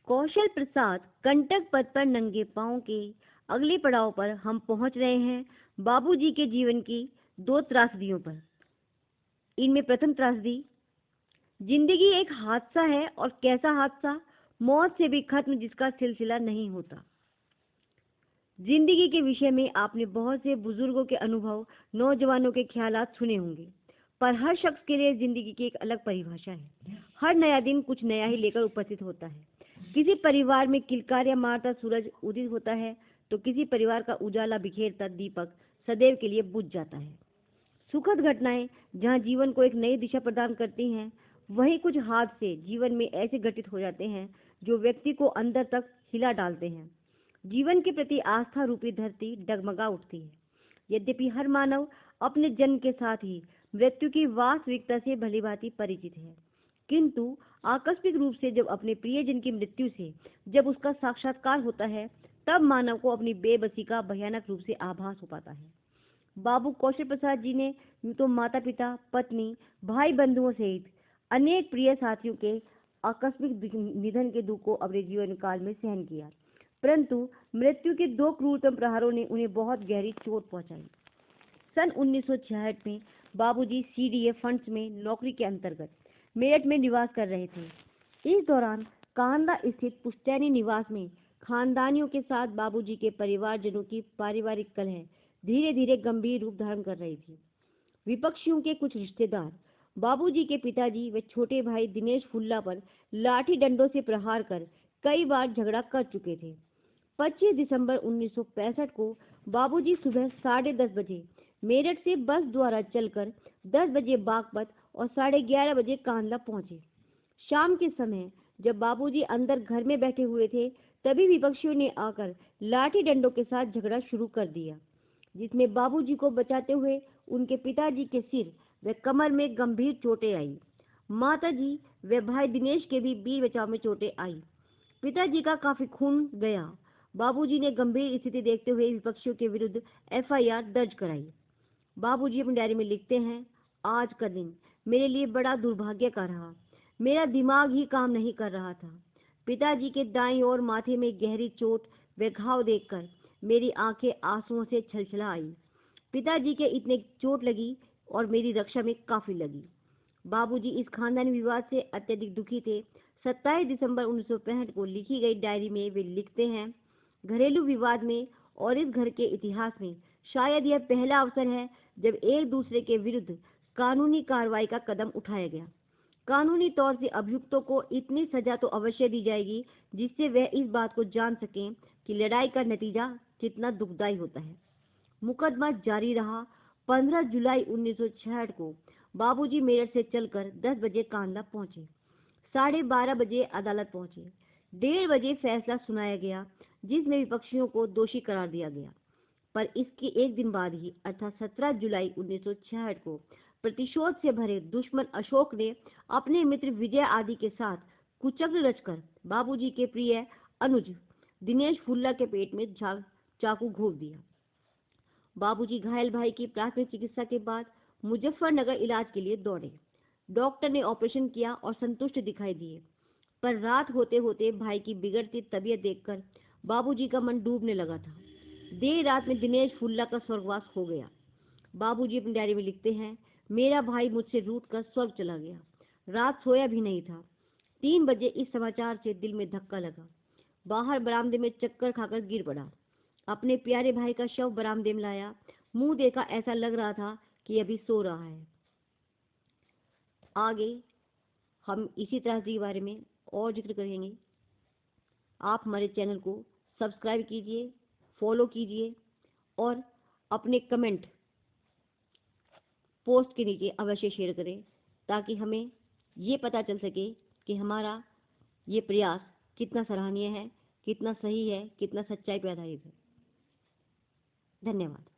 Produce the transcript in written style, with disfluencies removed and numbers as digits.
कौशल प्रसाद कंटक पथ पर नंगे पांव के अगले पड़ाव पर हम पहुंच रहे हैं बाबूजी के जीवन की दो त्रासदियों पर। इनमें प्रथम त्रासदी, जिंदगी एक हादसा है और कैसा हादसा, मौत से भी खत्म जिसका सिलसिला नहीं होता। जिंदगी के विषय में आपने बहुत से बुजुर्गों के अनुभव, नौजवानों के ख्यालात सुने होंगे, पर हर शख्स के लिए जिंदगी की एक अलग परिभाषा है। हर नया दिन कुछ नया ही लेकर उपस्थित होता है। किसी परिवार में किलकारियां मारता सूरज उदित होता है तो किसी परिवार का उजाला बिखेरता दीपक सदैव के लिए बुझ जाता है। सुखद घटनाएं जहां जीवन को एक नई दिशा प्रदान करती हैं, वहीं कुछ हादसे जीवन में ऐसे घटित हो जाते हैं जो व्यक्ति को अंदर तक हिला डालते हैं। जीवन के प्रति आस्था रूपी धरती डगमगा उठती है। यद्यपि हर मानव अपने जन्म के साथ ही मृत्यु की वास्तविकता से भलीभांति परिचित है, किंतु आकस्मिक रूप से जब अपने प्रियजन की मृत्यु से जब उसका साक्षात्कार होता है, तब मानव को अपनी बेबसी का भयानक रूप से आभास हो पाता है। बाबू कौशल प्रसाद जी ने तो माता पिता, पत्नी, भाई बंधुओं सहित अनेक प्रिय साथियों के आकस्मिक निधन के दुख को अपने जीवन काल में सहन किया, परंतु मृत्यु के दो क्रूरतम प्रहारों ने उन्हें बहुत गहरी चोट पहुंचाई। सन 1966 में बाबूजी सीडीए फंड्स में नौकरी के अंतर्गत मेरठ में निवास कर रहे थे। इस दौरान कांदा स्थित पुश्तैनी निवास में खानदानियों के साथ बाबूजी के परिवारजनों की पारिवारिक कलह धीरे धीरे गंभीर रूप धारण कर रही थी। विपक्षियों के कुछ रिश्तेदार बाबूजी के पिताजी व छोटे भाई दिनेश फुल्ला पर लाठी डंडों से प्रहार कर कई बार झगड़ा कर चुके थे। 25 दिसंबर 1965 को बाबूजी सुबह 10:30 बजे मेरठ से बस द्वारा चलकर 10 बजे बागपत और 11:30 बजे कांदला पहुंचे। शाम के समय जब बाबूजी अंदर घर में बैठे हुए थे, तभी विपक्षियों ने आकर लाठी डंडों के साथ झगड़ा शुरू कर दिया, जिसमें बाबूजी को बचाते हुए उनके पिताजी के सिर व कमर में गंभीर चोटें आई। माताजी व भाई दिनेश के भी बीच बचाव में चोटें आई। पिताजी का काफी खून गया। बाबूजी ने गंभीर स्थिति देखते हुए विपक्षियों के विरुद्ध एफआईआर दर्ज कराई। बाबूजी अपनी डायरी में लिखते हैं, आज का दिन मेरे लिए बड़ा दुर्भाग्य का रहा। मेरा दिमाग ही काम नहीं कर रहा था। पिताजी के दाईं ओर माथे में गहरी चोट व घाव देखकर मेरी आंखें आंसुओं से छलछला आई। पिताजी के इतने चोट लगी और मेरी रक्षा में काफी लगी। बाबूजी इस खानदानी विवाद से अत्यधिक दुखी थे। 27 दिसंबर 1965 को लिखी गई डायरी में वे लिखते हैं, घरेलू विवाद में और इस घर के इतिहास में शायद यह पहला अवसर है जब एक दूसरे के विरुद्ध कानूनी कार्रवाई का कदम उठाया गया। कानूनी तौर से अभियुक्तों को इतनी सजा तो अवश्य दी जाएगी जिससे वह इस बात को जान सकें कि लड़ाई का नतीजा कितना दुखदायी होता है। मुकदमा जारी रहा। 15 जुलाई 1966 को बाबूजी मेरठ से चलकर 10 बजे कांदला पहुंचे। 12:30 बजे अदालत पहुंचे। 1:30 बजे फैसला सुनाया गया, जिसमें विपक्षियों को दोषी करार दिया गया। पर इसके एक दिन बाद ही अर्थात 17 जुलाई 1966 को प्रतिशोध से भरे दुश्मन अशोक ने अपने मित्र विजय आदि के साथ कुचक्र रचकर बाबूजी के प्रिय अनुज दिनेश फुल्ला के पेट में चाकू घोंप दिया। बाबूजी घायल भाई की प्राथमिक चिकित्सा के बाद मुजफ्फरनगर इलाज के लिए दौड़े। डॉक्टर ने ऑपरेशन किया और संतुष्ट दिखाई दिए, पर रात होते होते भाई की बिगड़ती तबीयत देखकर बाबूजी का मन डूबने लगा था। देर रात में दिनेश फुल्ला का स्वर्गवास हो गया। बाबूजी अपनी डायरी में लिखते हैं, मेरा भाई मुझसे रूठकर स्वर्ग चला गया। रात सोया भी नहीं था। 3 बजे इस समाचार से दिल में धक्का लगा। बाहर बरामदे में चक्कर खाकर गिर पड़ा। अपने प्यारे भाई का शव बरामदे में लाया। मुंह देखा ऐसा लग रहा था कि अभी सो रहा है। आगे हम इसी तरह के बारे में और जिक्र करेंगे। आप हमारे चैनल को सब्सक्राइब कीजिए, फॉलो कीजिए और अपने कमेंट पोस्ट के नीचे अवश्य शेयर करें, ताकि हमें ये पता चल सके कि हमारा ये प्रयास कितना सराहनीय है, कितना सही है, कितना सच्चाई पे आधारित है। धन्यवाद।